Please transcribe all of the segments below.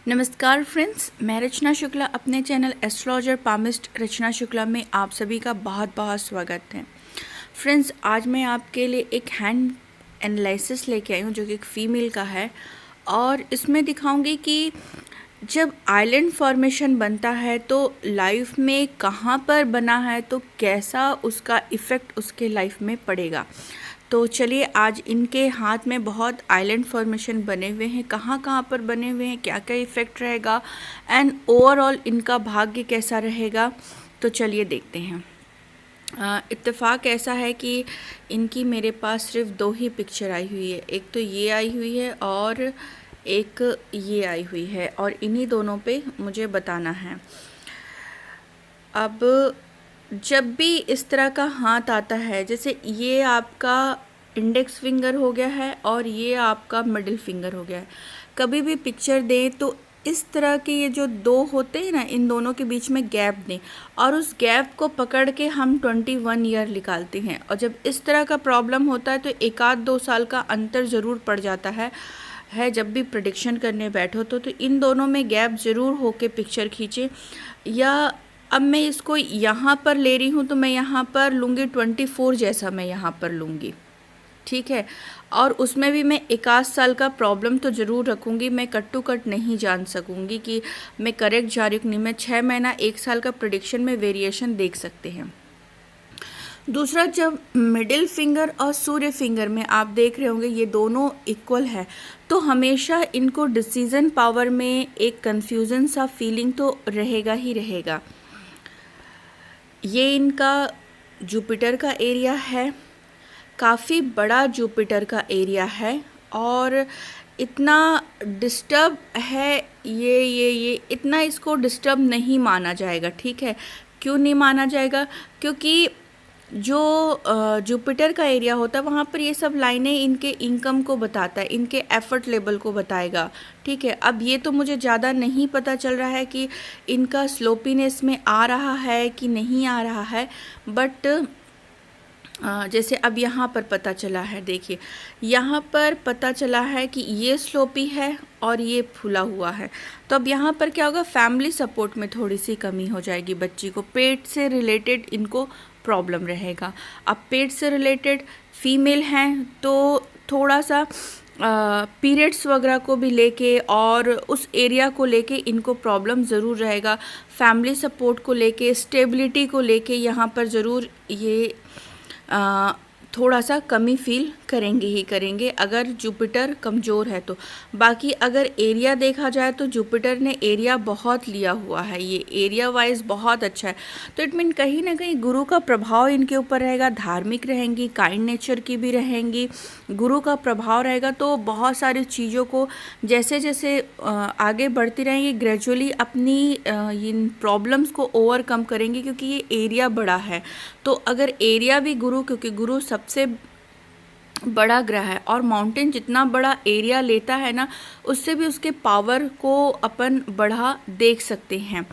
नमस्कार फ्रेंड्स, मैं रचना शुक्ला अपने चैनल एस्ट्रोलॉजर पामिस्ट रचना शुक्ला में आप सभी का बहुत बहुत स्वागत है। फ्रेंड्स, आज मैं आपके लिए एक हैंड एनालिसिस लेके आई हूँ जो कि एक फ़ीमेल का है और इसमें दिखाऊंगी कि जब आइलैंड फॉर्मेशन बनता है तो लाइफ में कहाँ पर बना है तो कैसा उसका इफ़ेक्ट उसके लाइफ में पड़ेगा। तो चलिए, आज इनके हाथ में बहुत आइलैंड फॉर्मेशन बने हुए हैं, कहाँ कहाँ पर बने हुए हैं, क्या क्या इफ़ेक्ट रहेगा एंड ओवरऑल इनका भाग्य कैसा रहेगा। तो चलिए देखते हैं। इत्तेफाक ऐसा है कि इनकी मेरे पास सिर्फ दो ही पिक्चर आई हुई है, एक तो ये आई हुई है और एक ये आई हुई है और इन्हीं दोनों पे मुझे बताना है। अब जब भी इस तरह का हाथ आता है, जैसे ये आपका इंडेक्स फिंगर हो गया है और ये आपका मिडिल फिंगर हो गया है, कभी भी पिक्चर दें तो इस तरह के ये जो दो होते हैं ना, इन दोनों के बीच में गैप दें और उस गैप को पकड़ के हम 21 ईयर निकालते हैं। और जब इस तरह का प्रॉब्लम होता है तो 1-2 साल का अंतर ज़रूर पड़ जाता है। जब भी प्रेडिक्शन करने बैठो तो इन दोनों में गैप ज़रूर हो के पिक्चर खींचे। या अब मैं इसको यहाँ पर ले रही हूँ तो मैं यहाँ पर लूँगी 24 जैसा मैं यहाँ पर लूँगी, ठीक है। और उसमें भी मैं 1-8 साल का प्रॉब्लम तो ज़रूर रखूँगी, मैं कट टू कट नहीं जान सकूँगी कि मैं करेक्ट जा रही हूँ नहीं। मैं 6 महीना 1 साल का प्रेडिक्शन में वेरिएशन देख सकते हैं। दूसरा, जब मिडिल फिंगर और सूर्य फिंगर में आप देख रहे होंगे ये दोनों इक्वल है तो हमेशा इनको डिसीज़न पावर में एक कन्फ्यूज़न सा फीलिंग तो रहेगा ही रहेगा। ये इनका जुपिटर का एरिया है, काफ़ी बड़ा जुपिटर का एरिया है और इतना डिस्टर्ब है ये इतना इसको डिस्टर्ब नहीं माना जाएगा, ठीक है। क्यों नहीं माना जाएगा? क्योंकि जो जुपिटर का एरिया होता है वहाँ पर ये सब लाइनें इनके इनकम को बताता है, इनके एफर्ट लेवल को बताएगा, ठीक है। अब ये तो मुझे ज़्यादा नहीं पता चल रहा है कि इनका स्लोपीनेस में आ रहा है कि नहीं आ रहा है, बट जैसे अब यहाँ पर पता चला है, देखिए यहाँ पर पता चला है कि ये स्लोपी है और ये फूला हुआ है। तो अब यहाँ पर क्या होगा, फैमिली सपोर्ट में थोड़ी सी कमी हो जाएगी, बच्ची को पेट से रिलेटेड इनको प्रॉब्लम रहेगा। अब पेट से रिलेटेड फीमेल हैं तो थोड़ा सा पीरियड्स वगैरह को भी लेके और उस एरिया को लेके इनको प्रॉब्लम ज़रूर रहेगा। फैमिली सपोर्ट को लेके, स्टेबिलिटी को लेके यहाँ पर ज़रूर ये थोड़ा सा कमी फील करेंगे ही करेंगे अगर जुपिटर कमज़ोर है तो। बाकी अगर एरिया देखा जाए तो जुपिटर ने एरिया बहुत लिया हुआ है, ये एरिया वाइज बहुत अच्छा है। तो इट मीन कहीं ना कहीं गुरु का प्रभाव इनके ऊपर रहेगा, धार्मिक रहेंगी, काइंड नेचर की भी रहेंगी, गुरु का प्रभाव रहेगा। तो बहुत सारी चीज़ों को जैसे जैसे आगे बढ़ती रहेंगी ग्रेजुअली अपनी इन प्रॉब्लम्स को ओवरकम करेंगी, क्योंकि ये एरिया बड़ा है। तो अगर एरिया भी गुरु, क्योंकि गुरु सबसे बड़ा ग्रह है और माउंटेन जितना बड़ा एरिया लेता है ना, उससे भी उसके पावर को अपन बढ़ा देख सकते हैं।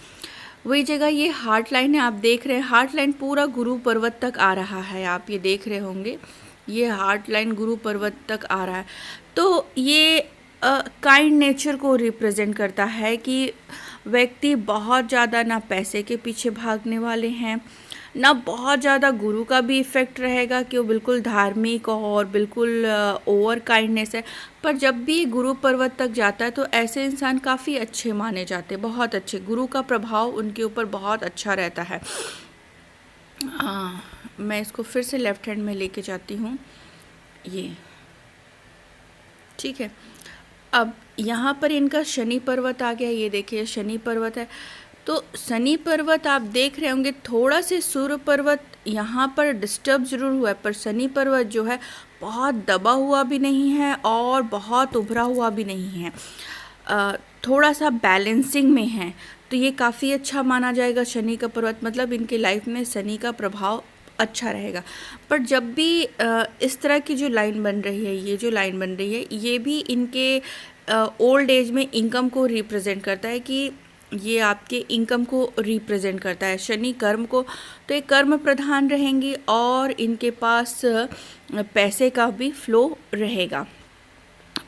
वही जगह ये हार्ट लाइन है, आप देख रहे हैं हार्ट लाइन पूरा गुरु पर्वत तक आ रहा है, आप ये देख रहे होंगे ये हार्ट लाइन गुरु पर्वत तक आ रहा है। तो ये काइंड नेचर को रिप्रेजेंट करता है कि व्यक्ति बहुत ज़्यादा ना पैसे के पीछे भागने वाले हैं, ना बहुत ज़्यादा गुरु का भी इफ़ेक्ट रहेगा कि वो बिल्कुल धार्मिक और बिल्कुल ओवर काइंडनेस है। पर जब भी गुरु पर्वत तक जाता है तो ऐसे इंसान काफ़ी अच्छे माने जाते हैं, बहुत अच्छे, गुरु का प्रभाव उनके ऊपर बहुत अच्छा रहता है। मैं इसको फिर से लेफ़्ट हैंड में लेके जाती हूँ, ये ठीक है। अब यहाँ पर इनका शनि पर्वत आ गया, ये देखिए शनि पर्वत है। तो शनि पर्वत आप देख रहे होंगे थोड़ा से सूर्य पर्वत यहाँ पर डिस्टर्ब ज़रूर हुआ है, पर शनि पर्वत जो है बहुत दबा हुआ भी नहीं है और बहुत उभरा हुआ भी नहीं है, थोड़ा सा बैलेंसिंग में है। तो ये काफ़ी अच्छा माना जाएगा शनि का पर्वत, मतलब इनके लाइफ में शनि का प्रभाव अच्छा रहेगा। पर जब भी इस तरह की जो लाइन बन रही है, ये जो लाइन बन रही है, ये भी इनके ओल्ड एज में इनकम को रिप्रेजेंट करता है कि ये आपके इनकम को रिप्रेजेंट करता है, शनि कर्म को। तो ये कर्म प्रधान रहेंगी और इनके पास पैसे का भी फ्लो रहेगा,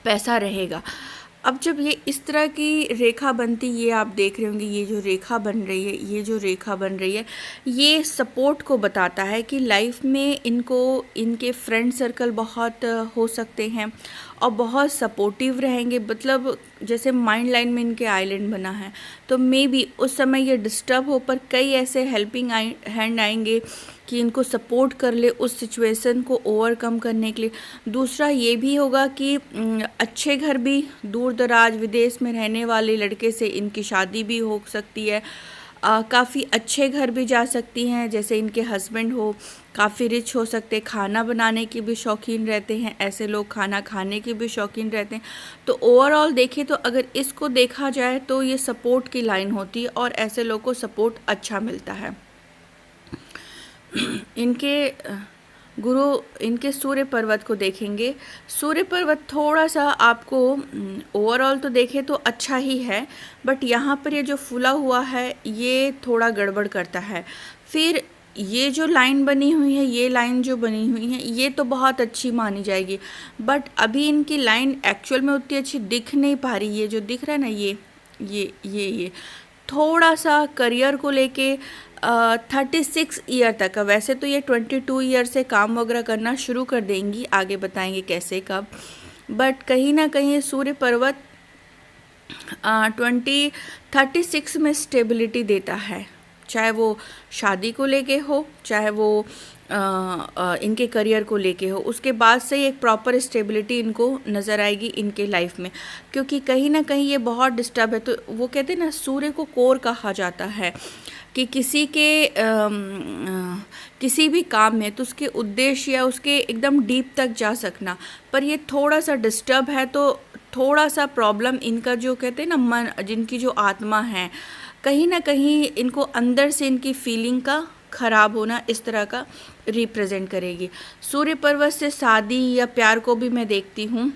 पैसा रहेगा। अब जब ये इस तरह की रेखा बनती, ये आप देख रहे होंगे, ये जो रेखा बन रही है, ये जो रेखा बन रही है, ये सपोर्ट को बताता है कि लाइफ में इनको इनके फ्रेंड सर्कल बहुत हो सकते हैं और बहुत सपोर्टिव रहेंगे। मतलब जैसे माइंड लाइन में इनके आइलैंड बना है, तो मे बी उस समय ये डिस्टर्ब हो, पर कई ऐसे हेल्पिंग हैंड आएंगे कि इनको सपोर्ट कर ले उस सिचुएशन को ओवरकम करने के लिए। दूसरा ये भी होगा कि अच्छे घर भी, दूर दराज विदेश में रहने वाले लड़के से इनकी शादी भी हो सकती है। काफ़ी अच्छे घर भी जा सकती हैं, जैसे इनके हस्बैंड हो काफ़ी रिच हो सकते, खाना बनाने के भी शौकीन रहते हैं, ऐसे लोग खाना खाने के भी शौकीन रहते हैं। तो ओवरऑल देखें तो अगर इसको देखा जाए तो ये सपोर्ट की लाइन होती है और ऐसे लोग को सपोर्ट अच्छा मिलता है। इनके गुरु, इनके सूर्य पर्वत को देखेंगे। सूर्य पर्वत थोड़ा सा आपको ओवरऑल तो देखें तो अच्छा ही है, बट यहाँ पर ये जो फूला हुआ है ये थोड़ा गड़बड़ करता है। फिर ये जो लाइन बनी हुई है, ये लाइन जो बनी हुई है, ये तो बहुत अच्छी मानी जाएगी, बट अभी इनकी लाइन एक्चुअल में उतनी अच्छी दिख नहीं पा रही। ये जो दिख रहा है ना, ये थोड़ा सा करियर को लेके 36 ईयर तक का, वैसे तो ये 22 ईयर से काम वगैरह करना शुरू कर देंगी, आगे बताएंगे कैसे कब, बट कहीं ना कहीं सूर्य पर्वत 36 में स्टेबिलिटी देता है, चाहे वो शादी को लेके हो, चाहे वो इनके करियर को लेके हो। उसके बाद से एक प्रॉपर स्टेबिलिटी इनको नज़र आएगी इनके लाइफ में, क्योंकि कहीं ना कहीं ये बहुत डिस्टर्ब है। तो वो कहते हैं ना, सूर्य को कोर कहा जाता है कि किसी भी में में तो उसके उद्देश्य या उसके एकदम डीप तक जा सकना, पर ये थोड़ा सा डिस्टर्ब है, तो थोड़ा सा प्रॉब्लम इनका जो कहते हैं ना मन, जिनकी जो आत्मा है, कहीं ना कहीं इनको अंदर से इनकी फीलिंग का ख़राब होना इस तरह का रिप्रेजेंट करेगी। सूर्य पर्वत से शादी या प्यार को भी मैं देखती हूँ।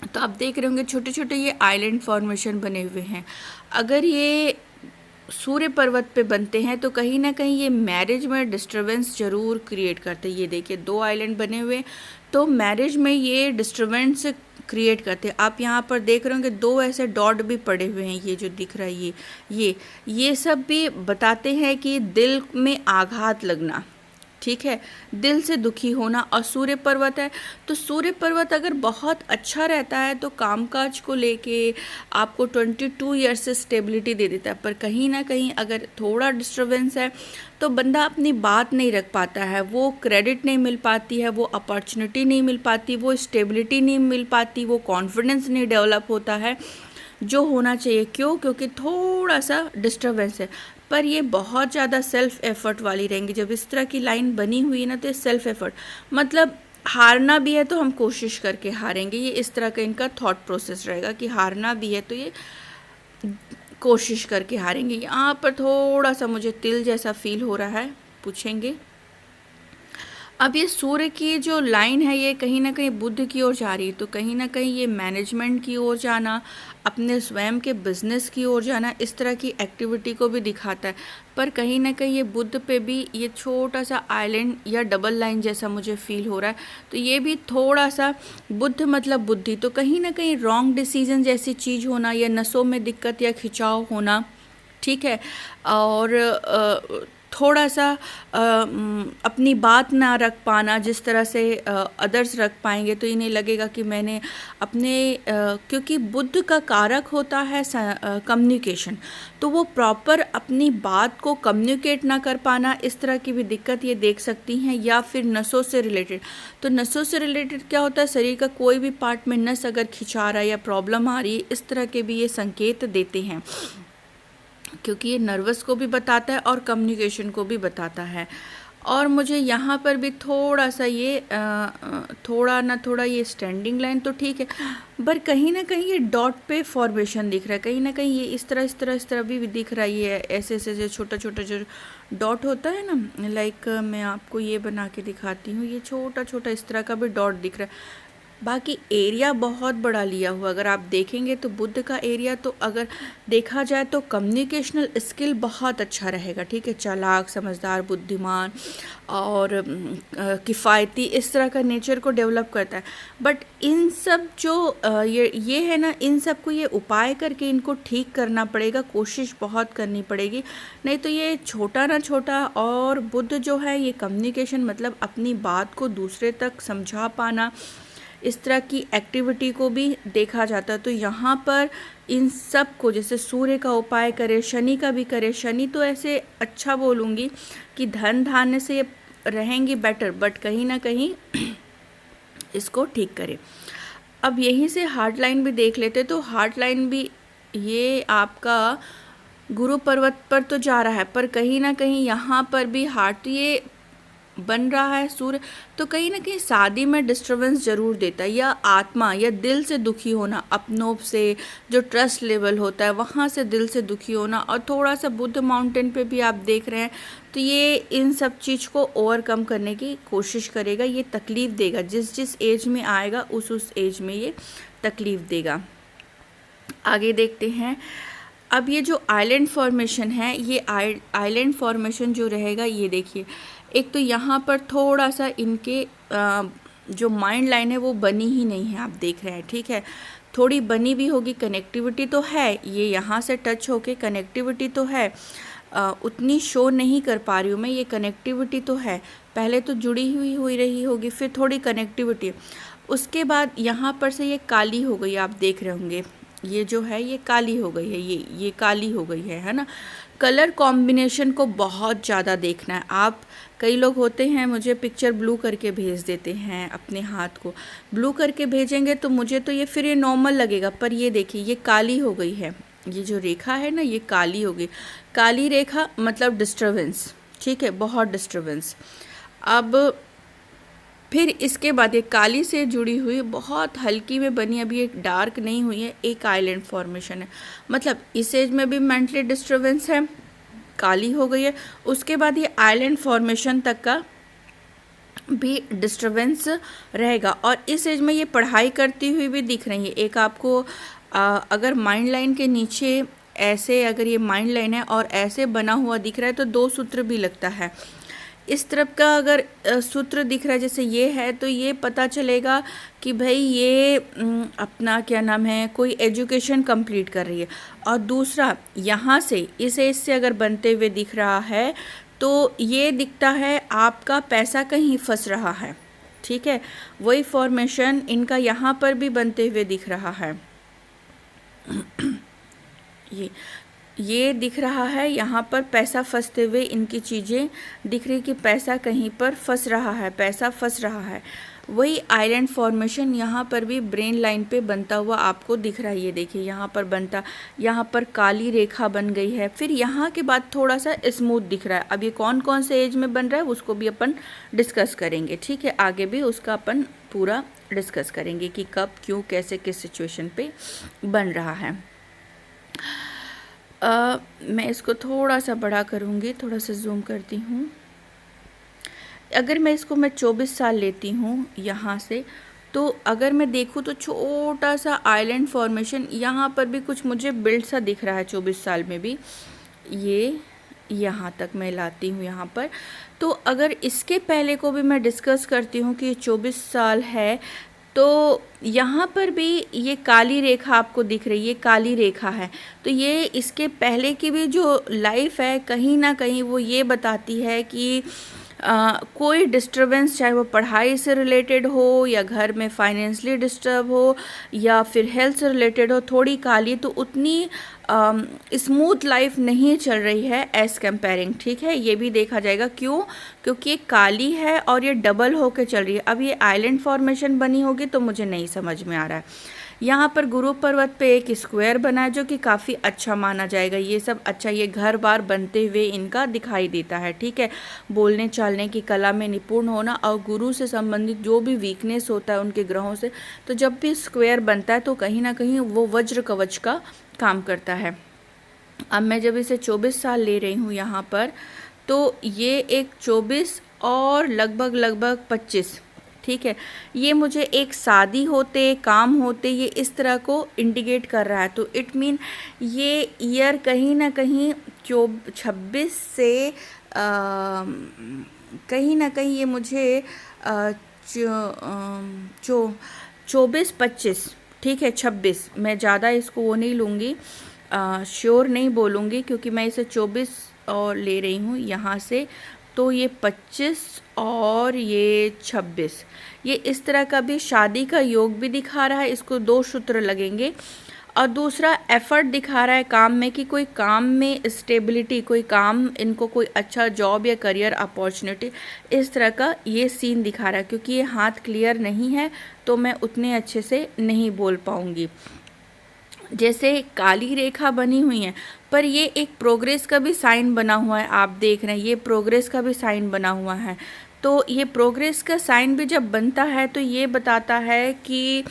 तो आप देख रहे होंगे छोटे छोटे ये आइलैंड फॉर्मेशन बने हुए हैं। अगर ये सूर्य पर्वत पे बनते हैं तो कहीं ना कहीं ये मैरिज में डिस्टरबेंस ज़रूर क्रिएट करते हैं। ये देखिए 2 आइलैंड बने हुए, तो मैरिज में ये डिस्टरबेंस क्रिएट करते हैं। आप यहाँ पर देख रहे होंगे 2 ऐसे डॉट भी पड़े हुए हैं, ये जो दिख रहा है, ये सब भी बताते हैं कि दिल में आघात लगना, ठीक है, दिल से दुखी होना। और सूर्य पर्वत है, तो सूर्य पर्वत अगर बहुत अच्छा रहता है तो कामकाज को लेके आपको 22 ईयर से स्टेबिलिटी दे देता है। पर कहीं ना कहीं अगर थोड़ा डिस्टरबेंस है तो बंदा अपनी बात नहीं रख पाता है, वो क्रेडिट नहीं मिल पाती है, वो अपॉर्चुनिटी नहीं मिल पाती, वो स्टेबिलिटी नहीं मिल पाती, वो कॉन्फिडेंस नहीं डेवलप होता है जो होना चाहिए। क्यों? क्योंकि थोड़ा सा डिस्टरबेंस है। पर ये बहुत ज़्यादा सेल्फ एफर्ट वाली रहेंगी। जब इस तरह की लाइन बनी हुई है ना, तो ये सेल्फ एफर्ट, मतलब हारना भी है तो हम कोशिश करके हारेंगे, ये इस तरह का इनका थॉट प्रोसेस रहेगा कि हारना भी है तो ये कोशिश करके हारेंगे। यहाँ पर थोड़ा सा मुझे तिल जैसा फील हो रहा है, पूछेंगे। अब ये सूर्य की जो लाइन है ये कहीं ना कहीं बुध की ओर जा रही है, तो कहीं ना कहीं ये मैनेजमेंट की ओर जाना, अपने स्वयं के बिजनेस की ओर जाना, इस तरह की एक्टिविटी को भी दिखाता है। पर कहीं ना कहीं ये बुध पे भी ये छोटा सा आइलैंड या डबल लाइन जैसा मुझे फील हो रहा है, तो ये भी थोड़ा सा, बुध मतलब बुद्धि, तो कहीं ना कहीं रॉन्ग डिसीजन जैसी चीज़ होना या नसों में दिक्कत या खिंचाव होना, ठीक है, और थोड़ा सा अपनी बात ना रख पाना जिस तरह से अदर्स रख पाएंगे, तो इन्हें लगेगा कि मैंने अपने क्योंकि बुद्ध का कारक होता है कम्युनिकेशन, तो वो प्रॉपर अपनी बात को कम्युनिकेट ना कर पाना, इस तरह की भी दिक्कत ये देख सकती हैं। या फिर नसों से रिलेटेड, तो नसों से रिलेटेड क्या होता है, शरीर का कोई भी पार्ट में नस अगर खिंचा रहा है या प्रॉब्लम आ रही है, इस तरह के भी ये संकेत देते हैं, क्योंकि ये नर्वस को भी बताता है और कम्युनिकेशन को भी बताता है। और मुझे यहाँ पर भी थोड़ा सा ये थोड़ा ये स्टैंडिंग लाइन तो ठीक है, पर कहीं ना कहीं ये डॉट पे फॉर्मेशन दिख रहा है, कहीं ना कहीं ये इस तरह भी दिख रहा है। ये ऐसे जो छोटा जो डॉट होता है ना, लाइक मैं आपको ये बना के दिखाती हूँ, ये छोटा इस तरह का भी डॉट दिख रहा है। बाकी एरिया बहुत बड़ा लिया हुआ, अगर आप देखेंगे तो बुद्ध का एरिया तो अगर देखा जाए तो कम्युनिकेशनल स्किल बहुत अच्छा रहेगा, ठीक है, चालाक, समझदार, बुद्धिमान और किफ़ायती, इस तरह का नेचर को डेवलप करता है। बट इन सब जो ये है ना, इन सब को ये उपाय करके इनको ठीक करना पड़ेगा, कोशिश बहुत करनी पड़ेगी, नहीं तो ये छोटा ना छोटा। और बुद्ध जो है ये कम्युनिकेशन मतलब अपनी बात को दूसरे तक समझा पाना, इस तरह की एक्टिविटी को भी देखा जाता है। तो यहाँ पर इन सब को, जैसे सूर्य का उपाय करे, शनि का भी करे, शनि तो ऐसे अच्छा बोलूँगी कि धन धान्य से रहेंगी बेटर, बट कहीं ना कहीं इसको ठीक करे। अब यहीं से हार्ट लाइन भी देख लेते, तो हार्ट लाइन भी ये आपका गुरु पर्वत पर तो जा रहा है, पर कहीं ना कहीं यहाँ पर भी हार्ट ये बन रहा है सूर्य, तो कहीं ना कहीं शादी में डिस्टरबेंस ज़रूर देता है, या आत्मा या दिल से दुखी होना, अपनों से जो ट्रस्ट लेवल होता है वहाँ से दिल से दुखी होना, और थोड़ा सा बुद्ध माउंटेन पे भी आप देख रहे हैं, तो ये इन सब चीज़ को ओवरकम करने की कोशिश करेगा। ये तकलीफ़ देगा, जिस जिस एज में आएगा उस एज में ये तकलीफ़ देगा। आगे देखते हैं। अब ये जो आइलैंड फॉर्मेशन है, ये आइलैंड फॉर्मेशन जो रहेगा, ये देखिए, एक तो यहाँ पर थोड़ा सा इनके जो माइंड लाइन है वो बनी ही नहीं है, आप देख रहे हैं, ठीक है, थोड़ी बनी भी होगी, कनेक्टिविटी तो है, ये यहाँ से टच होके कनेक्टिविटी तो है, उतनी शो नहीं कर पा रही हूँ मैं, ये कनेक्टिविटी तो है, पहले तो जुड़ी हुई रही होगी, फिर थोड़ी कनेक्टिविटी, उसके बाद यहाँ पर से ये काली हो गई, आप देख रहे होंगे, ये जो है ये काली हो गई है, ये काली हो गई है ना। कलर कॉम्बिनेशन को बहुत ज़्यादा देखना है आप। कई लोग होते हैं मुझे पिक्चर ब्लू करके भेज देते हैं, अपने हाथ को ब्लू करके भेजेंगे तो मुझे तो ये फिर ये नॉर्मल लगेगा, पर ये देखिए ये काली हो गई है, ये जो रेखा है ना ये काली हो गई, काली रेखा मतलब डिस्टर्बेंस, ठीक है, बहुत डिस्टर्बेंस। अब फिर इसके बाद ये काली से जुड़ी हुई बहुत हल्की में बनी, अभी एक डार्क नहीं हुई है, एक आइलैंड फॉर्मेशन है, मतलब इस एज में भी मेंटली डिस्टर्बेंस है, काली हो गई है, उसके बाद ये आइलैंड फॉर्मेशन तक का भी डिस्टर्बेंस रहेगा, और इस एज में ये पढ़ाई करती हुई भी दिख रही है। एक आपको अगर माइंड लाइन के नीचे ऐसे अगर ये माइंड लाइन है और ऐसे बना हुआ दिख रहा है तो 2 सूत्र भी लगता है, इस तरफ का अगर सूत्र दिख रहा है जैसे ये है, तो ये पता चलेगा कि भाई ये अपना क्या नाम है, कोई एजुकेशन कंप्लीट कर रही है। और दूसरा यहाँ से इस एज से अगर बनते हुए दिख रहा है तो ये दिखता है आपका पैसा कहीं फंस रहा है, ठीक है, वही फॉर्मेशन इनका यहाँ पर भी बनते हुए दिख रहा है। ये दिख रहा है, यहाँ पर पैसा फंसते हुए इनकी चीज़ें दिख रही कि पैसा कहीं पर फंस रहा है, पैसा फंस रहा है। वही आइलैंड फॉर्मेशन यहाँ पर भी ब्रेन लाइन पे बनता हुआ आपको दिख रहा है, ये देखिए यहाँ पर बनता, यहाँ पर काली रेखा बन गई है, फिर यहाँ के बाद थोड़ा सा स्मूथ दिख रहा है। अब ये कौन कौन से एज में बन रहा है उसको भी अपन डिस्कस करेंगे, ठीक है, आगे भी उसका अपन पूरा डिस्कस करेंगे कि कब, क्यों, कैसे, किस सिचुएशन पे बन रहा है। मैं इसको थोड़ा सा बड़ा करूँगी, थोड़ा सा जूम करती हूँ। अगर मैं इसको 24 साल लेती हूँ यहाँ से, तो अगर मैं देखूँ तो छोटा सा आइलैंड फॉर्मेशन यहाँ पर भी कुछ मुझे बिल्ड सा दिख रहा है 24 साल में भी, ये यहाँ तक मैं लाती हूँ यहाँ पर। तो अगर इसके पहले को भी मैं डिस्कस करती हूँ कि 24 साल है, तो यहाँ पर भी ये काली रेखा आपको दिख रही है, काली रेखा है, तो ये इसके पहले की भी जो लाइफ है कहीं ना कहीं वो ये बताती है कि कोई डिस्टरबेंस, चाहे वो पढ़ाई से रिलेटेड हो या घर में फाइनेंशियली डिस्टर्ब हो या फिर हेल्थ से रिलेटेड हो, थोड़ी काली, तो उतनी स्मूथ लाइफ नहीं चल रही है एज कंपेयरिंग, ठीक है, ये भी देखा जाएगा। क्यों? क्योंकि ये काली है और ये डबल होके चल रही है। अब ये आइलैंड फॉर्मेशन बनी होगी तो मुझे नहीं समझ में आ रहा है। यहाँ पर गुरु पर्वत पे एक स्क्वायर बना है जो कि काफ़ी अच्छा माना जाएगा, ये सब अच्छा, ये घर बार बनते हुए इनका दिखाई देता है, ठीक है, बोलने चालने की कला में निपुण होना और गुरु से संबंधित जो भी वीकनेस होता है उनके ग्रहों से, तो जब भी स्क्वायर बनता है तो कहीं ना कहीं वो वज्र कवच का काम करता है। अब मैं जब इसे 24 साल ले रही हूँ यहाँ पर, तो ये एक 24 और लगभग 25, ठीक है। ये मुझे एक शादी होते, काम होते, ये इस तरह को इंडिकेट कर रहा है। तो इट मीन ये ईयर कहीं ना कहीं 26 से कहीं ना कहीं ये मुझे अ, चो 24-25, ठीक है 26, मैं ज़्यादा इसको वो नहीं लूँगी, श्योर नहीं बोलूँगी क्योंकि मैं इसे 24 और ले रही हूँ यहाँ से। तो ये 25 और ये 26, ये इस तरह का भी शादी का योग भी दिखा रहा है। इसको 2 सूत्र लगेंगे। और दूसरा एफर्ट दिखा रहा है काम में, कि कोई काम में स्टेबिलिटी, कोई काम, इनको कोई अच्छा जॉब या करियर अपॉर्चुनिटी, इस तरह का ये सीन दिखा रहा है। क्योंकि ये हाथ क्लियर नहीं है तो मैं उतने अच्छे से नहीं बोल पाऊँगी। जैसे काली रेखा बनी हुई है, पर ये एक प्रोग्रेस का भी साइन बना हुआ है। आप देख रहे हैं ये प्रोग्रेस का भी साइन बना हुआ है। तो ये प्रोग्रेस का साइन भी जब बनता है तो ये बताता है कि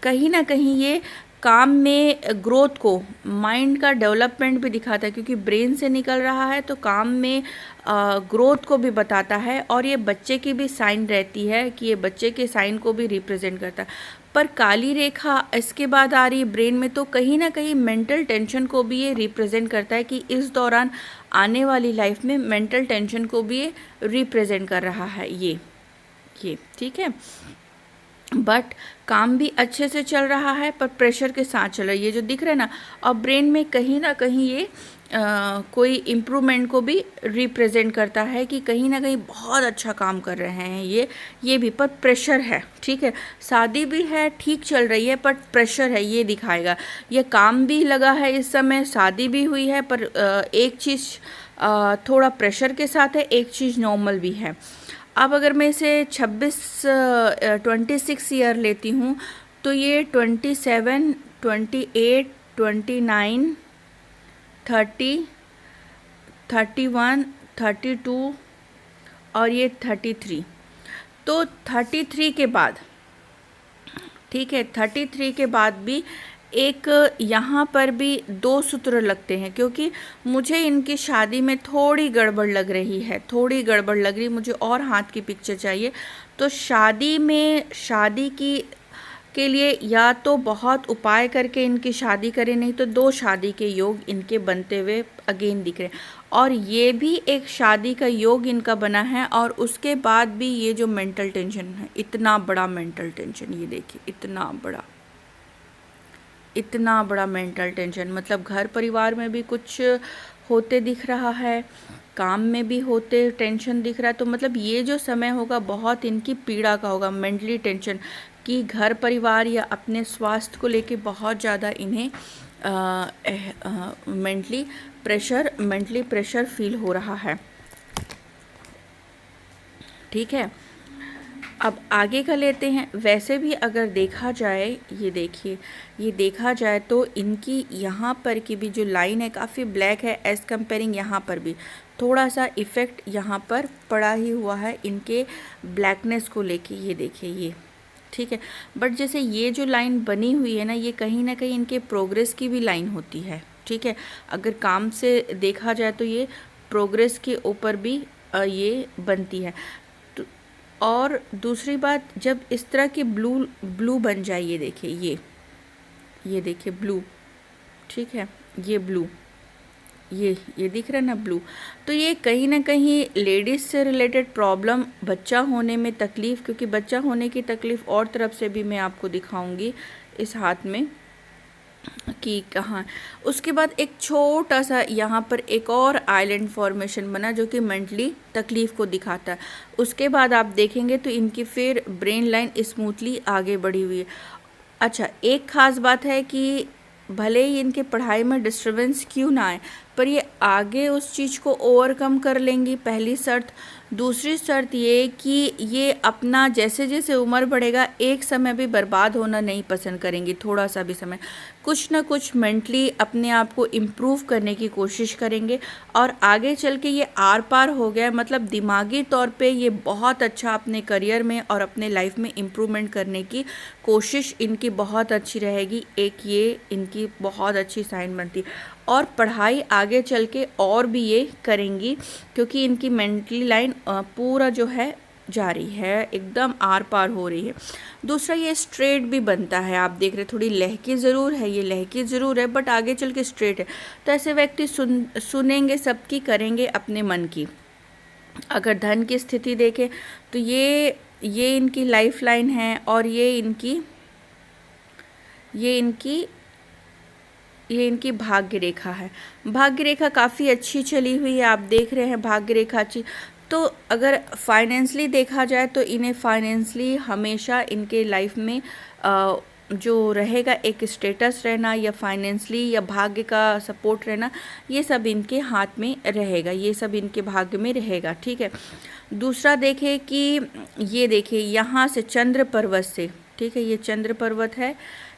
कहीं ना कहीं ये काम में ग्रोथ को, माइंड का डेवलपमेंट भी दिखाता है, क्योंकि ब्रेन से निकल रहा है तो काम में ग्रोथ को भी बताता है। और ये बच्चे की भी साइन रहती है कि ये बच्चे के साइन को भी रिप्रेजेंट करता है। पर काली रेखा इसके बाद आ रही है ब्रेन में, तो कहीं ना कहीं मेंटल टेंशन को भी ये रिप्रेजेंट करता है कि इस दौरान आने वाली लाइफ में मेंटल टेंशन को भी ये रिप्रेजेंट कर रहा है। ये ठीक है। बट काम भी अच्छे से चल रहा है, पर प्रेशर के साथ चल रहा है, ये जो दिख रहा है ना। और ब्रेन में कहीं ना कहीं ये कोई इम्प्रूवमेंट को भी रिप्रेजेंट करता है कि कहीं ना कहीं बहुत अच्छा काम कर रहे हैं ये भी, पर प्रेशर है, ठीक है। शादी भी है, ठीक चल रही है, पर प्रेशर है, ये दिखाएगा। ये काम भी लगा है इस समय, शादी भी हुई है, पर एक चीज़ थोड़ा प्रेशर के साथ है, एक चीज़ नॉर्मल भी है। अब अगर मैं इसे 26 ईयर लेती हूँ तो ये 27, 28, 29, 30, 31, 32 और ये 33। तो 33 के बाद, ठीक है, 33 के बाद भी एक यहाँ पर भी 2 सूत्र लगते हैं, क्योंकि मुझे इनकी शादी में थोड़ी गड़बड़ लग रही है, थोड़ी गड़बड़ लग रही, मुझे और हाथ की पिक्चर चाहिए। तो शादी में, शादी के लिए या तो बहुत उपाय करके इनकी शादी करें, नहीं तो 2 शादी के योग इनके बनते हुए अगेन दिख रहे हैं। और ये भी एक शादी का योग इनका बना है। और उसके बाद भी ये जो मेंटल टेंशन है, इतना बड़ा मेंटल टेंशन, ये देखिए इतना बड़ा मेंटल टेंशन, मतलब घर परिवार में भी कुछ होते दिख रहा है, काम में भी होते टेंशन दिख रहा है। तो मतलब ये जो समय होगा बहुत इनकी पीड़ा का होगा, मेंटली टेंशन, कि घर परिवार या अपने स्वास्थ्य को लेके बहुत ज़्यादा इन्हें मेंटली प्रेशर फील हो रहा है, ठीक है। अब आगे का लेते हैं। वैसे भी अगर देखा जाए, ये देखिए, ये देखा जाए तो इनकी यहाँ पर की भी जो लाइन है काफ़ी ब्लैक है, एज कंपेयरिंग यहाँ पर भी थोड़ा सा इफ़ेक्ट यहाँ पर पड़ा ही हुआ है इनके ब्लैकनेस को लेके, ये देखिए ये, ठीक है। बट जैसे ये जो लाइन बनी हुई है ना, ये कहीं ना कहीं इनके प्रोग्रेस की भी लाइन होती है, ठीक है। अगर काम से देखा जाए तो ये प्रोग्रेस के ऊपर भी ये बनती है। और दूसरी बात, जब इस तरह की ब्लू बन जाए, ये देखिए, ये देखिए ब्लू, ठीक है, ये ब्लू, ये दिख रहा है ना ब्लू। तो ये कहीं ना कहीं लेडीज़ से रिलेटेड प्रॉब्लम, बच्चा होने में तकलीफ़, क्योंकि बच्चा होने की तकलीफ़ और तरफ से भी मैं आपको दिखाऊंगी इस हाथ में कि कहाँ। उसके बाद एक छोटा सा यहाँ पर एक और आइलैंड फॉर्मेशन बना जो कि मेंटली तकलीफ़ को दिखाता है। उसके बाद आप देखेंगे तो इनकी फिर ब्रेन लाइन स्मूथली आगे बढ़ी हुई है। अच्छा, एक ख़ास बात है कि भले ही इनके पढ़ाई में डिस्टर्बेंस क्यों ना आए, पर ये आगे उस चीज़ को ओवरकम कर लेंगी, पहली शर्त। दूसरी शर्त ये कि ये अपना जैसे जैसे उम्र बढ़ेगा एक समय भी बर्बाद होना नहीं पसंद करेंगी, थोड़ा सा भी समय, कुछ ना कुछ मेंटली अपने आप को इम्प्रूव करने की कोशिश करेंगे। और आगे चल के ये आर पार हो गया, मतलब दिमागी तौर पे ये बहुत अच्छा अपने करियर में और अपने लाइफ में इम्प्रूवमेंट करने की कोशिश इनकी बहुत अच्छी रहेगी। एक ये इनकी बहुत अच्छी साइन बनती। और पढ़ाई आगे चल के और भी ये करेंगी, क्योंकि इनकी मेंटली लाइन पूरा जो है जा रही है, एकदम आर पार हो रही है। दूसरा ये स्ट्रेट भी बनता है, आप देख रहे थोड़ी लहकी ज़रूर है, ये लहकी ज़रूर है बट आगे चल के स्ट्रेट है। तो ऐसे व्यक्ति सुनेंगे सबकी, करेंगे अपने मन की। अगर धन की स्थिति देखें तो ये इनकी लाइफ लाइन है और ये इनकी भाग्य रेखा है। भाग्य रेखा काफ़ी अच्छी चली हुई है, आप देख रहे हैं भाग्य रेखा अच्छी। तो अगर फाइनेंशली देखा जाए तो इन्हें फाइनेंशली हमेशा इनके लाइफ में जो रहेगा एक स्टेटस रहना या फाइनेंशली या भाग्य का सपोर्ट रहना, ये सब इनके हाथ में रहेगा, ये सब इनके भाग्य में रहेगा, ठीक है। दूसरा देखें कि ये देखिए यहाँ से चंद्र पर्वत से, ठीक है, ये चंद्र पर्वत है,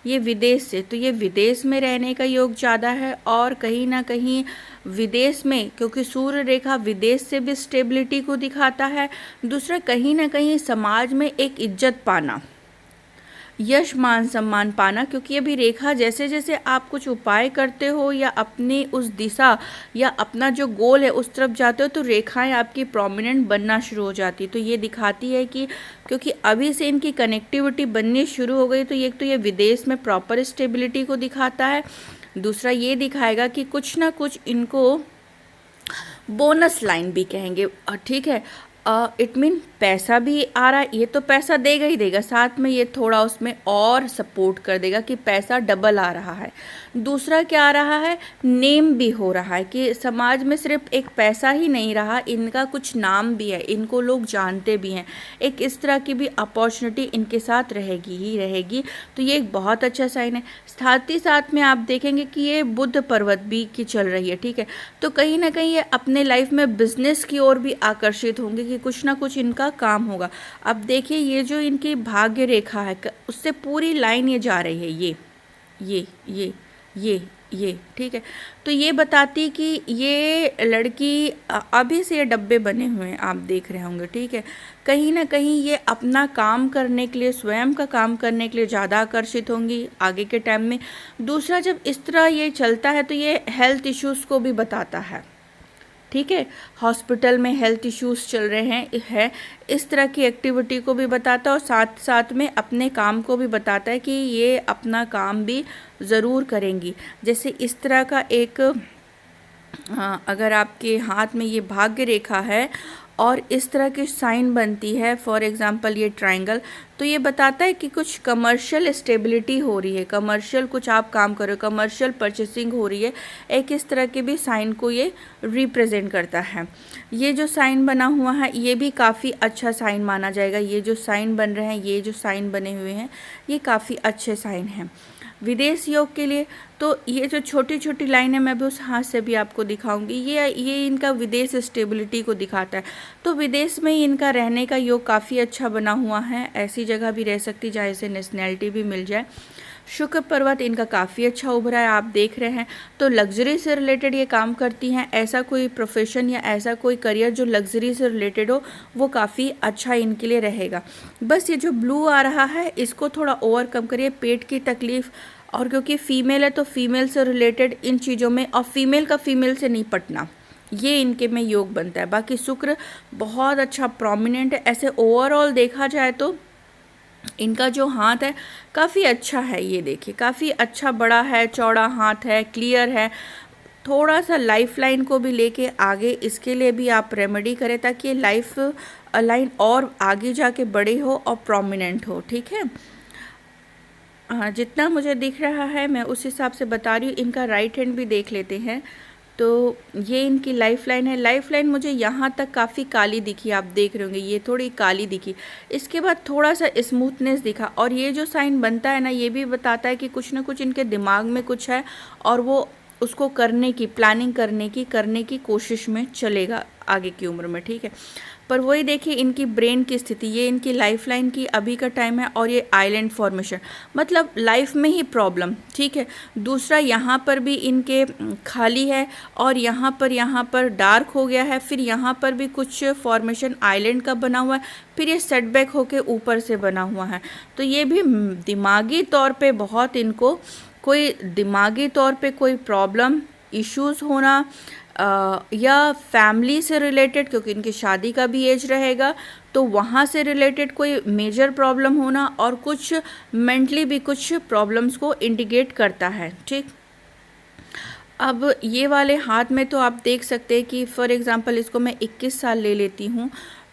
ये विदेश से, तो ये विदेश में रहने का योग ज़्यादा है। और कहीं ना कहीं विदेश में, क्योंकि सूर्य रेखा विदेश से भी स्टेबिलिटी को दिखाता है। दूसरा कहीं ना कहीं समाज में एक इज्जत पाना, यश मान सम्मान पाना, क्योंकि ये भी रेखा जैसे जैसे आप कुछ उपाय करते हो या अपनी उस दिशा या अपना जो गोल है उस तरफ जाते हो तो रेखाएं आपकी प्रोमिनेंट बनना शुरू हो जाती। तो ये दिखाती है कि क्योंकि अभी से इनकी कनेक्टिविटी बननी शुरू हो गई, तो ये विदेश में प्रॉपर स्टेबिलिटी को दिखाता है। दूसरा ये दिखाएगा कि कुछ ना कुछ इनको बोनस लाइन भी कहेंगे, ठीक है। इट मीन पैसा भी आ रहा है, ये तो पैसा देगा ही देगा, साथ में ये थोड़ा उसमें और सपोर्ट कर देगा कि पैसा डबल आ रहा है। दूसरा क्या आ रहा है, नेम भी हो रहा है कि समाज में सिर्फ एक पैसा ही नहीं रहा, इनका कुछ नाम भी है, इनको लोग जानते भी हैं। एक इस तरह की भी अपॉर्चुनिटी इनके साथ रहेगी ही रहेगी। तो ये एक बहुत अच्छा साइन है। साथ ही साथ में आप देखेंगे कि ये बुध पर्वत भी की चल रही है, ठीक है। तो कहीं ना कहीं ये अपने लाइफ में बिजनेस की ओर भी आकर्षित होंगे कि कुछ ना कुछ इनका काम होगा। अब देखिए ये जो इनकी भाग्य रेखा है उससे पूरी लाइन ये जा रही है, ये ठीक है। तो ये बताती कि ये लड़की अभी से ये डब्बे बने हुए हैं, आप देख रहे होंगे, ठीक है। कहीं ना कहीं ये अपना काम करने के लिए, स्वयं का काम करने के लिए ज़्यादा आकर्षित होंगी आगे के टाइम में। दूसरा जब इस तरह ये चलता है तो ये हेल्थ इश्यूज़ को भी बताता है, ठीक है। हॉस्पिटल में हेल्थ इश्यूज़ चल रहे हैं इस तरह की एक्टिविटी को भी बताता है और साथ साथ में अपने काम को भी बताता है कि ये अपना काम भी ज़रूर करेंगी। जैसे इस तरह का एक अगर आपके हाथ में ये भाग्य रेखा है और इस तरह की साइन बनती है, फॉर एग्जांपल ये ट्रायंगल, तो ये बताता है कि कुछ कमर्शियल स्टेबिलिटी हो रही है, कमर्शियल कुछ आप काम कर रहे हो, कमर्शियल परचेसिंग हो रही है। एक इस तरह के भी साइन को ये रिप्रेजेंट करता है। ये जो साइन बना हुआ है ये भी काफ़ी अच्छा साइन माना जाएगा। ये जो साइन बन रहे हैं, ये जो साइन बने हुए हैं, ये काफ़ी अच्छे साइन हैं विदेश योग के लिए। तो ये जो छोटी छोटी लाइन है मैं भी उस हाथ से भी आपको दिखाऊंगी, ये इनका विदेश स्टेबिलिटी को दिखाता है। तो विदेश में ही इनका रहने का योग काफ़ी अच्छा बना हुआ है, ऐसी जगह भी रह सकती जहाँ इसे नेशनैलिटी भी मिल जाए। शुक्र पर्वत इनका काफ़ी अच्छा उभरा है, आप देख रहे हैं। तो लग्जरी से रिलेटेड ये काम करती हैं, ऐसा कोई प्रोफेशन या ऐसा कोई करियर जो लग्जरी से रिलेटेड हो वो काफ़ी अच्छा इनके लिए रहेगा। बस ये जो ब्लू आ रहा है इसको थोड़ा ओवरकम करिए, पेट की तकलीफ़, और क्योंकि फ़ीमेल है तो फीमेल से रिलेटेड इन चीज़ों में, और फीमेल का फीमेल से नहीं पटना, ये इनके में योग बनता है। बाकी शुक्र बहुत अच्छा प्रोमिनेंट है। ऐसे ओवरऑल देखा जाए तो इनका जो हाथ है काफ़ी अच्छा है, ये देखिए काफ़ी अच्छा बड़ा है, चौड़ा हाथ है, क्लियर है। थोड़ा सा लाइफ लाइन को भी लेके आगे इसके लिए भी आप रेमेडी करें ताकि ये लाइफ लाइन और आगे जाके बड़े हो और प्रोमिनेंट हो, ठीक है। जितना मुझे दिख रहा है मैं उस हिसाब से बता रही हूँ। इनका राइट हैंड भी देख लेते हैं। तो ये इनकी लाइफ लाइन है। लाइफ लाइन मुझे यहाँ तक काफ़ी काली दिखी, आप देख रहे होंगे ये थोड़ी काली दिखी, इसके बाद थोड़ा सा स्मूथनेस दिखा। और ये जो साइन बनता है ना ये भी बताता है कि कुछ ना कुछ इनके दिमाग में कुछ है और वो उसको करने की प्लानिंग करने की कोशिश में चलेगा आगे की उम्र में, ठीक है। पर वही देखिए इनकी ब्रेन की स्थिति, ये इनकी लाइफ लाइन की अभी का टाइम है और ये आइलैंड फॉर्मेशन, मतलब लाइफ में ही प्रॉब्लम, ठीक है। दूसरा यहाँ पर भी इनके खाली है और यहाँ पर डार्क हो गया है, फिर यहाँ पर भी कुछ फॉर्मेशन आइलैंड का बना हुआ है, फिर ये सेटबैक होके ऊपर से बना हुआ है। तो ये भी दिमागी तौर पे बहुत इनको कोई दिमागी तौर पे कोई प्रॉब्लम इश्यूज़ होना या फैमिली से रिलेटेड, क्योंकि इनकी शादी का भी एज रहेगा तो वहाँ से रिलेटेड कोई मेजर प्रॉब्लम होना और कुछ मेंटली भी कुछ प्रॉब्लम्स को इंडिकेट करता है। ठीक, अब ये वाले हाथ में तो आप देख सकते हैं कि फॉर एग्ज़ाम्पल इसको मैं 21 साल ले लेती हूँ,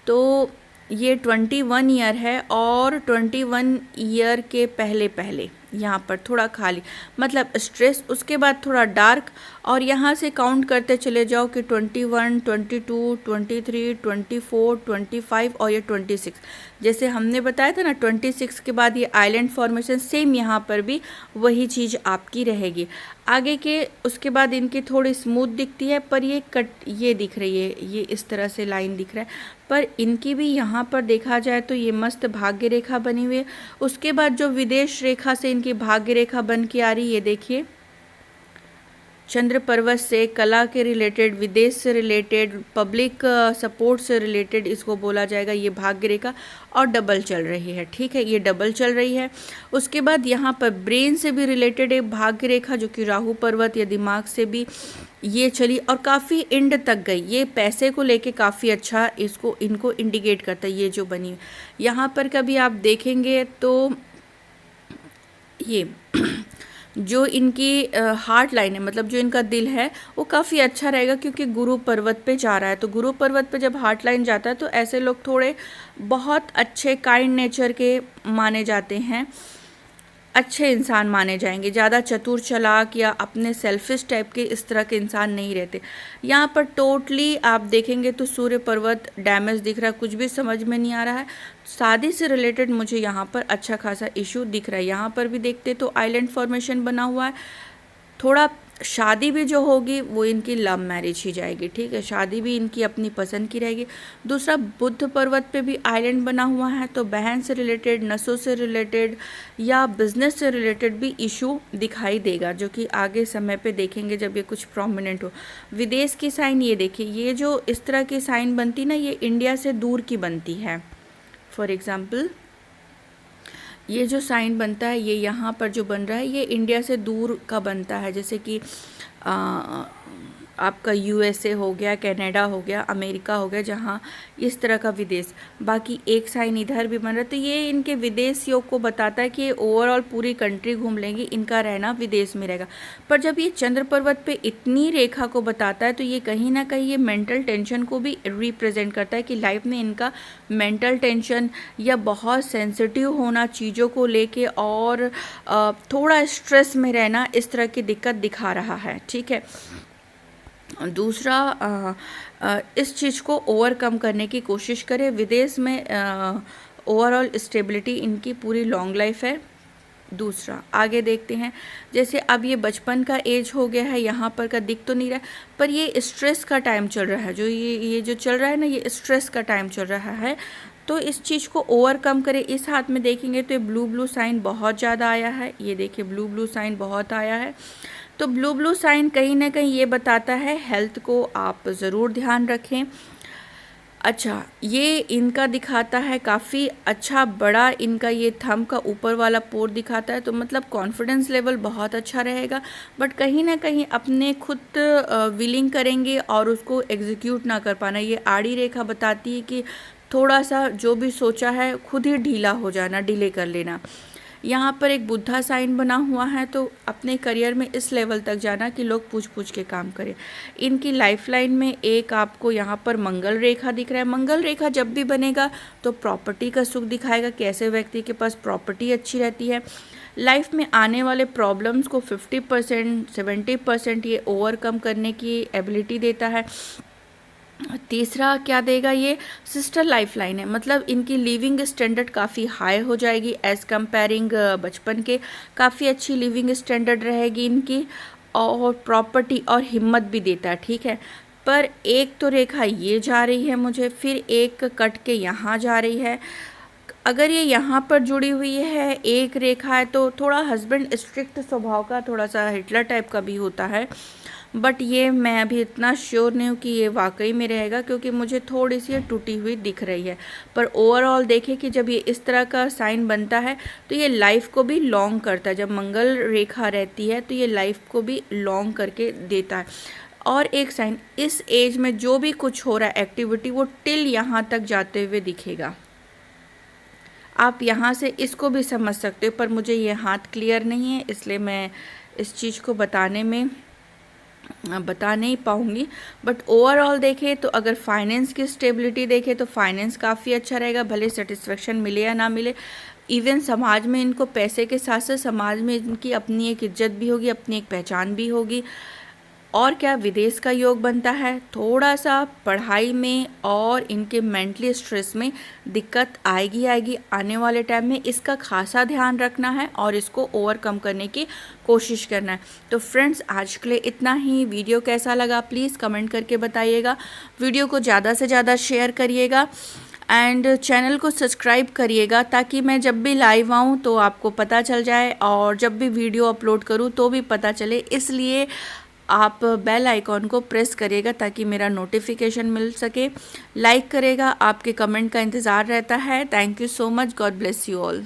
तो ये 21 ईयर है और 21 ईयर के पहले पहले यहाँ पर थोड़ा खाली, मतलब स्ट्रेस, उसके बाद थोड़ा डार्क, और यहाँ से काउंट करते चले जाओ कि 21, 22, 23, 24, 25 और ये 26। जैसे हमने बताया था ना 26 के बाद ये आइलैंड फॉर्मेशन, सेम यहाँ पर भी वही चीज़ आपकी रहेगी। आगे के उसके बाद इनकी थोड़ी स्मूथ दिखती है, पर ये कट, ये दिख रही है, ये इस तरह से लाइन दिख रहा है, पर इनकी भी यहाँ पर देखा जाए तो ये मस्त भाग्य रेखा बनी हुई है। उसके बाद जो विदेश रेखा से इनकी भाग्य रेखा बन के आ रही है, ये देखिए, चंद्र पर्वत से, कला के रिलेटेड, विदेश से रिलेटेड, पब्लिक सपोर्ट से रिलेटेड इसको बोला जाएगा, ये भाग्य रेखा, और डबल चल रही है। ठीक है, ये डबल चल रही है। उसके बाद यहाँ पर ब्रेन से भी रिलेटेड एक भाग्य रेखा जो कि राहु पर्वत या दिमाग से भी ये चली और काफ़ी एंड तक गई। ये पैसे को लेके काफ़ी अच्छा इनको इंडिकेट करता है, ये जो बनी। यहाँ पर कभी आप देखेंगे तो ये जो इनकी हार्ट लाइन है, मतलब जो इनका दिल है, वो काफ़ी अच्छा रहेगा, क्योंकि गुरु पर्वत पे जा रहा है। तो गुरु पर्वत पे जब हार्ट लाइन जाता है तो ऐसे लोग थोड़े बहुत अच्छे, काइंड नेचर के माने जाते हैं, अच्छे इंसान माने जाएंगे, ज़्यादा चतुर चालाक या अपने सेल्फिश टाइप के इस तरह के इंसान नहीं रहते। यहाँ पर टोटली आप देखेंगे तो सूर्य पर्वत डैमेज दिख रहा है, कुछ भी समझ में नहीं आ रहा है। शादी से रिलेटेड मुझे यहाँ पर अच्छा खासा इशू दिख रहा है। यहाँ पर भी देखते तो आइलैंड फॉर्मेशन बना हुआ है, थोड़ा शादी भी जो होगी वो इनकी लव मैरिज ही जाएगी। ठीक है, शादी भी इनकी अपनी पसंद की रहेगी। दूसरा, बुद्ध पर्वत पे भी आइलैंड बना हुआ है, तो बहन से रिलेटेड, नसों से रिलेटेड या बिजनेस से रिलेटेड भी इशू दिखाई देगा, जो कि आगे समय पे देखेंगे जब ये कुछ प्रोमिनेंट हो। विदेश की साइन ये देखिए, ये जो इस तरह की साइन बनती ना, ये इंडिया से दूर की बनती है। फॉर एग्ज़ाम्पल ये जो साइन बनता है, ये यहाँ पर जो बन रहा है, ये इंडिया से दूर का बनता है, जैसे कि आपका यूएसए हो गया, कनाडा हो गया, अमेरिका हो गया, जहाँ इस तरह का विदेश। बाकी एक साइन इधर भी बन रहा है, तो ये इनके विदेश योग को बताता है कि ये ओवरऑल पूरी कंट्री घूम लेंगी, इनका रहना विदेश में रहेगा। पर जब ये चंद्र पर्वत पे इतनी रेखा को बताता है, तो ये कहीं ना कहीं ये मेंटल टेंशन को भी रिप्रेजेंट करता है कि लाइफ में इनका मेंटल टेंशन या बहुत सेंसिटिव होना चीज़ों को लेके और थोड़ा स्ट्रेस में रहना, इस तरह की दिक्कत दिखा रहा है। ठीक है, दूसरा, इस चीज़ को ओवरकम करने की कोशिश करें। विदेश में ओवरऑल स्टेबिलिटी इनकी पूरी लॉन्ग लाइफ है। दूसरा, आगे देखते हैं, जैसे अब ये बचपन का एज हो गया है, यहाँ पर का दिख तो नहीं रहा है, पर ये स्ट्रेस का टाइम चल रहा है, जो ये जो चल रहा है ना, ये स्ट्रेस का टाइम चल रहा है। तो इस चीज़ को ओवरकम करें। इस हाथ में देखेंगे तो ये ब्लू साइन बहुत ज़्यादा आया है, ये देखिए ब्लू साइन बहुत आया है। तो ब्लू साइन कहीं ना कहीं ये बताता है हेल्थ को आप ज़रूर ध्यान रखें। अच्छा, ये इनका दिखाता है काफ़ी अच्छा बड़ा, इनका ये थंब का ऊपर वाला पोर दिखाता है, तो मतलब कॉन्फिडेंस लेवल बहुत अच्छा रहेगा, बट कहीं ना कहीं अपने खुद विलिंग करेंगे और उसको एग्जीक्यूट ना कर पाना। ये आड़ी रेखा बताती है कि थोड़ा सा जो भी सोचा है खुद ही ढीला हो जाना, डिले कर लेना। यहाँ पर एक बुद्धा साइन बना हुआ है, तो अपने करियर में इस लेवल तक जाना कि लोग पूछ के काम करें। इनकी लाइफ लाइन में एक आपको यहाँ पर मंगल रेखा दिख रहा है। मंगल रेखा जब भी बनेगा तो प्रॉपर्टी का सुख दिखाएगा कि ऐसे व्यक्ति के पास प्रॉपर्टी अच्छी रहती है। लाइफ में आने वाले प्रॉब्लम्स को 50% 70% ये ओवरकम करने की एबिलिटी देता है। तीसरा क्या देगा, ये सिस्टर लाइफ लाइन है, मतलब इनकी लिविंग स्टैंडर्ड काफ़ी हाई हो जाएगी एज़ कंपेयरिंग बचपन के, काफ़ी अच्छी लिविंग स्टैंडर्ड रहेगी इनकी, और प्रॉपर्टी और हिम्मत भी देता है। ठीक है, पर एक तो रेखा ये जा रही है मुझे, फिर एक कट के यहाँ जा रही है। अगर ये यहाँ पर जुड़ी हुई है एक रेखा है, तो थोड़ा हस्बैंड स्ट्रिक्ट स्वभाव का, थोड़ा सा हिटलर टाइप का भी होता है, बट ये मैं अभी इतना श्योर नहीं हूँ कि ये वाकई में रहेगा, क्योंकि मुझे थोड़ी सी टूटी हुई दिख रही है। पर ओवरऑल देखें कि जब ये इस तरह का साइन बनता है तो ये लाइफ को भी लॉन्ग करता है। जब मंगल रेखा रहती है तो ये लाइफ को भी लॉन्ग करके देता है। और एक साइन, इस एज में जो भी कुछ हो रहा है एक्टिविटी वो टिल यहाँ तक जाते हुए दिखेगा। आप यहाँ से इसको भी समझ सकते हो, पर मुझे ये हाथ क्लियर नहीं है इसलिए मैं इस चीज़ को बता नहीं पाऊँगी। बट ओवरऑल देखें तो अगर फाइनेंस की स्टेबिलिटी देखें तो फाइनेंस काफ़ी अच्छा रहेगा, भले सेटिस्फेक्शन मिले या ना मिले। इवन समाज में इनको पैसे के साथ साथ समाज में इनकी अपनी एक इज्जत भी होगी, अपनी एक पहचान भी होगी। और क्या विदेश का योग बनता है, थोड़ा सा पढ़ाई में और इनके मेंटली स्ट्रेस में दिक्कत आएगी आने वाले टाइम में। इसका खासा ध्यान रखना है और इसको ओवरकम करने की कोशिश करना है। तो फ्रेंड्स आज के लिए इतना ही। वीडियो कैसा लगा प्लीज़ कमेंट करके बताइएगा। वीडियो को ज़्यादा से ज़्यादा शेयर करिएगा एंड चैनल को सब्सक्राइब करिएगा ताकि मैं जब भी लाइव आऊँ तो आपको पता चल जाए, और जब भी वीडियो अपलोड करूँ तो भी पता चले। इसलिए आप बेल आइकॉन को प्रेस करिएगा ताकि मेरा नोटिफिकेशन मिल सके। लाइक करेगा, आपके कमेंट का इंतज़ार रहता है। Thank you so much. God bless you all.